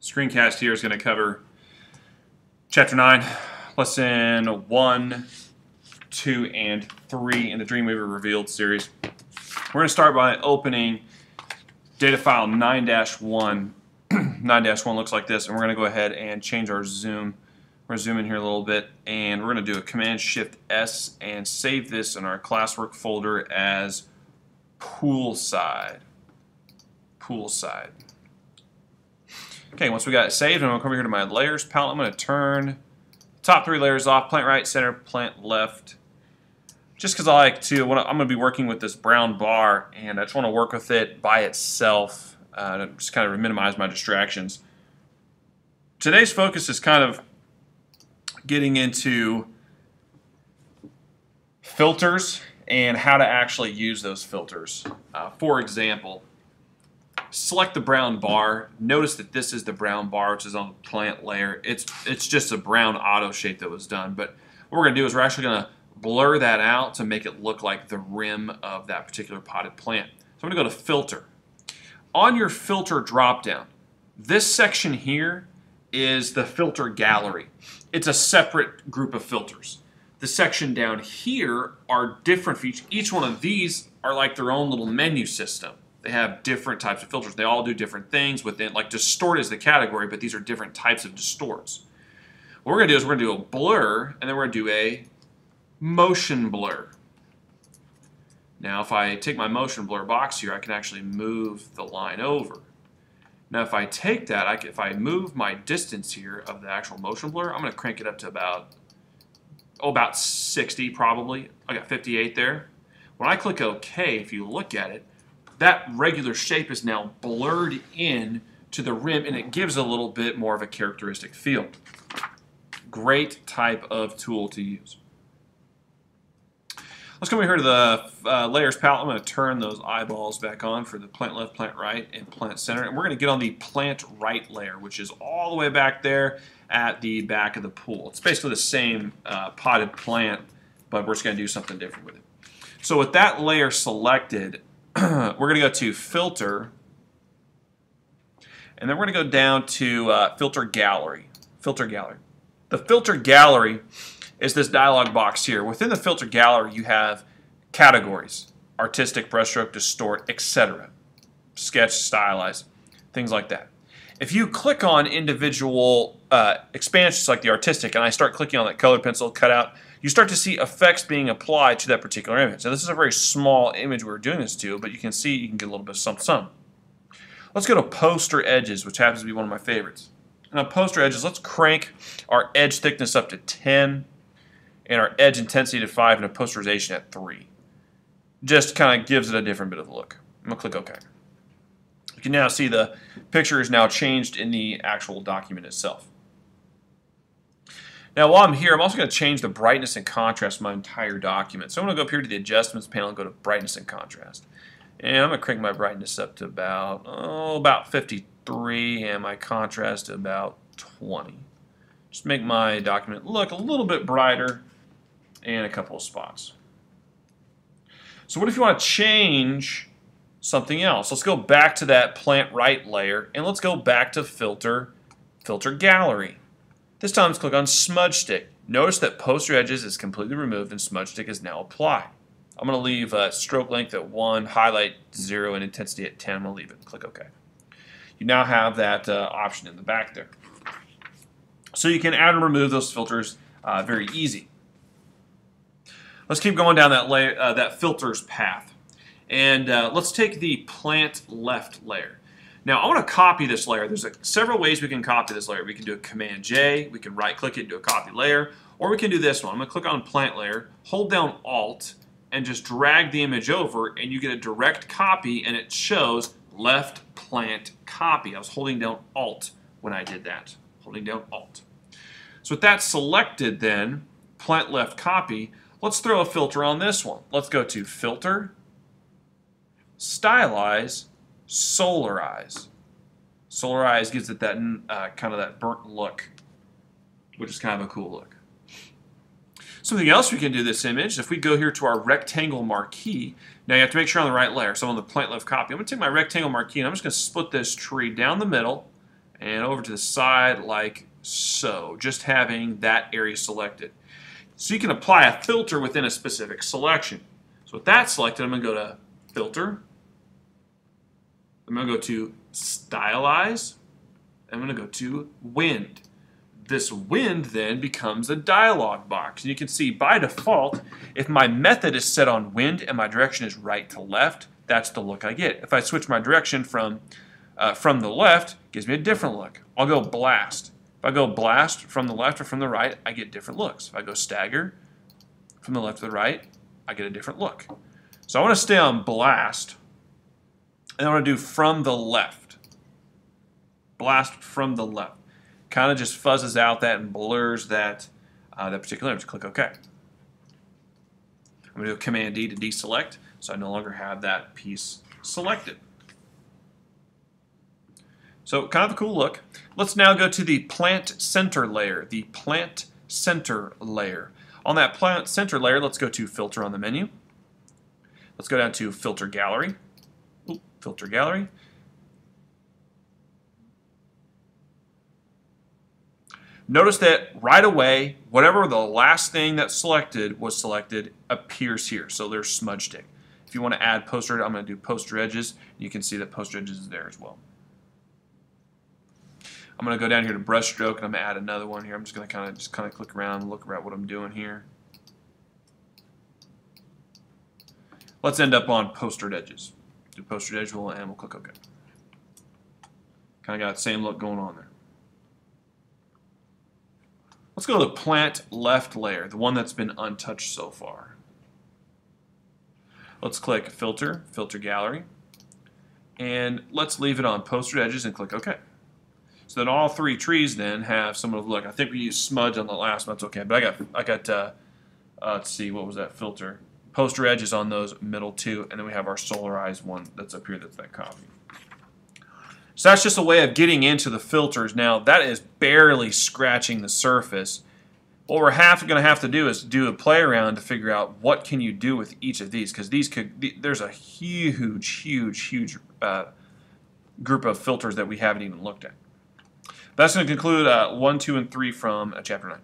Screencast here is going to cover Chapter 9, Lesson 1, 2, and 3 in the Dreamweaver Revealed series. We're going to start by opening data file 9-1. 9-1 looks like this, and we're going to go ahead and change our zoom. We're going to zoom in here a little bit, and we're going to do a Command-Shift-S and save this in our classwork folder as Poolside. Poolside. Okay, once we got it saved, I'm going to come over here to my layers palette. I'm going to turn the top 3 layers off, plant right, center, plant left. Just because I like to, I'm going to be working with this brown bar, and I just want to work with it by itself to just kind of minimize my distractions. Today's focus is kind of getting into filters and how to actually use those filters. For example, select the brown bar. Notice that this is the brown bar, which is on the plant layer. It's just a brown auto shape that was done. But what we're going to do is we're actually going to blur that out to make it look like the rim of that particular potted plant. So I'm going to go to Filter. On your Filter dropdown, this section here is the filter gallery. It's a separate group of filters. The section down here are different features. Each one of these are like their own little menu system. They have different types of filters. They all do different things within, like distort is the category, but these are different types of distorts. What we're going to do is we're going to do a blur, and then we're going to do a motion blur. Now, if I take my motion blur box here, I can actually move the line over. Now, if I take that, if I move my distance here of the actual motion blur, I'm going to crank it up to about 60 probably. I got 58 there. When I click OK, if you look at it, that regular shape is now blurred in to the rim, and it gives a little bit more of a characteristic feel. Great type of tool to use. Let's come over here to the layers palette. I'm going to turn those eyeballs back on for the plant left, plant right, and plant center. And we're going to get on the plant right layer, which is all the way back there at the back of the pool. It's basically the same potted plant, but we're just going to do something different with it. So with that layer selected, we're going to go to Filter, and then we're going to go down to Filter Gallery. Filter Gallery. The Filter Gallery is this dialog box here. Within the Filter Gallery, you have categories: artistic, brushstroke, distort, etc. Sketch, stylize, things like that. If you click on individual expansions like the artistic, and I start clicking on that colored pencil cutout, you start to see effects being applied to that particular image. Now, this is a very small image we're doing this to, but you can see you can get a little bit of something. Let's go to poster edges, which happens to be one of my favorites. And on poster edges, let's crank our edge thickness up to 10 and our edge intensity to 5 and a posterization at 3. Just kind of gives it a different bit of a look. I'm going to click OK. You can now see the picture is now changed in the actual document itself. Now, while I'm here, I'm also going to change the brightness and contrast of my entire document. So I'm going to go up here to the Adjustments panel and go to Brightness and Contrast. And I'm going to crank my brightness up to about 53 and my contrast to about 20. Just make my document look a little bit brighter and a couple of spots. So what if you want to change something else? Let's go back to that plant right layer, and let's go back to Filter, Filter Gallery. This time, let's click on Smudge Stick. Notice that Poster Edges is completely removed and Smudge Stick is now applied. I'm going to leave stroke length at 1, highlight 0, and intensity at 10. I'm going to leave it. Click OK. You now have that option in the back there. So you can add and remove those filters very easy. Let's keep going down that layer, that filters path. And let's take the plant left layer. Now, I want to copy this layer. There's several ways we can copy this layer. We can do a Command-J, we can right-click it and do a copy layer, or we can do this one. I'm going to click on Plant Layer, hold down Alt, and just drag the image over, and you get a direct copy, and it shows Left Plant Copy. I was holding down Alt when I did that. Holding down Alt. So with that selected then, Plant Left Copy, let's throw a filter on this one. Let's go to Filter, Stylize, Solarize. Solarize gives it that kind of that burnt look, which is kind of a cool look. Something else we can do this image, if we go here to our rectangle marquee, now you have to make sure on the right layer. So on the plant left copy, I'm going to take my rectangle marquee and I'm just going to split this tree down the middle and over to the side like so, just having that area selected. So you can apply a filter within a specific selection. So with that selected, I'm going to go to Filter. I'm going to go to Stylize. I'm going to go to Wind. This wind then becomes a dialog box. And you can see by default, if my method is set on wind and my direction is right to left, that's the look I get. If I switch my direction from the left, it gives me a different look. I'll go blast. If I go blast from the left or from the right, I get different looks. If I go stagger from the left to the right, I get a different look. So I want to stay on blast, and I want to do from the left. Blast from the left. Kind of just fuzzes out that and blurs that, that particular image. Click OK. I'm going to do Command D to deselect, so I no longer have that piece selected. So kind of a cool look. Let's now go to the plant center layer. The plant center layer. On that plant center layer, let's go to Filter on the menu. Let's go down to Filter Gallery. Ooh, Filter Gallery. Notice that right away, whatever the last thing that was selected appears here. So there's smudge stick. If you want to add poster, I'm going to do poster edges. You can see that poster edges is there as well. I'm going to go down here to brush stroke, and I'm going to add another one here. I'm just going to kind of click around and look at what I'm doing here. Let's end up on postered edges. Do postered edge, and we'll click OK. Kind of got the same look going on there. Let's go to the plant left layer, the one that's been untouched so far. Let's click Filter, Filter Gallery, and let's leave it on postered edges and click OK. So then all three trees then have some of the look. I think we used smudge on the last one. That's okay. But I got let's see, what was that filter? Poster edges on those middle two, and then we have our solarized one that's up here. That's that copy. So that's just a way of getting into the filters. Now that is barely scratching the surface. What we're going to have to do is do a play around to figure out what can you do with each of these, because there's a huge group of filters that we haven't even looked at. That's going to conclude 1, 2, and 3 from Chapter 9.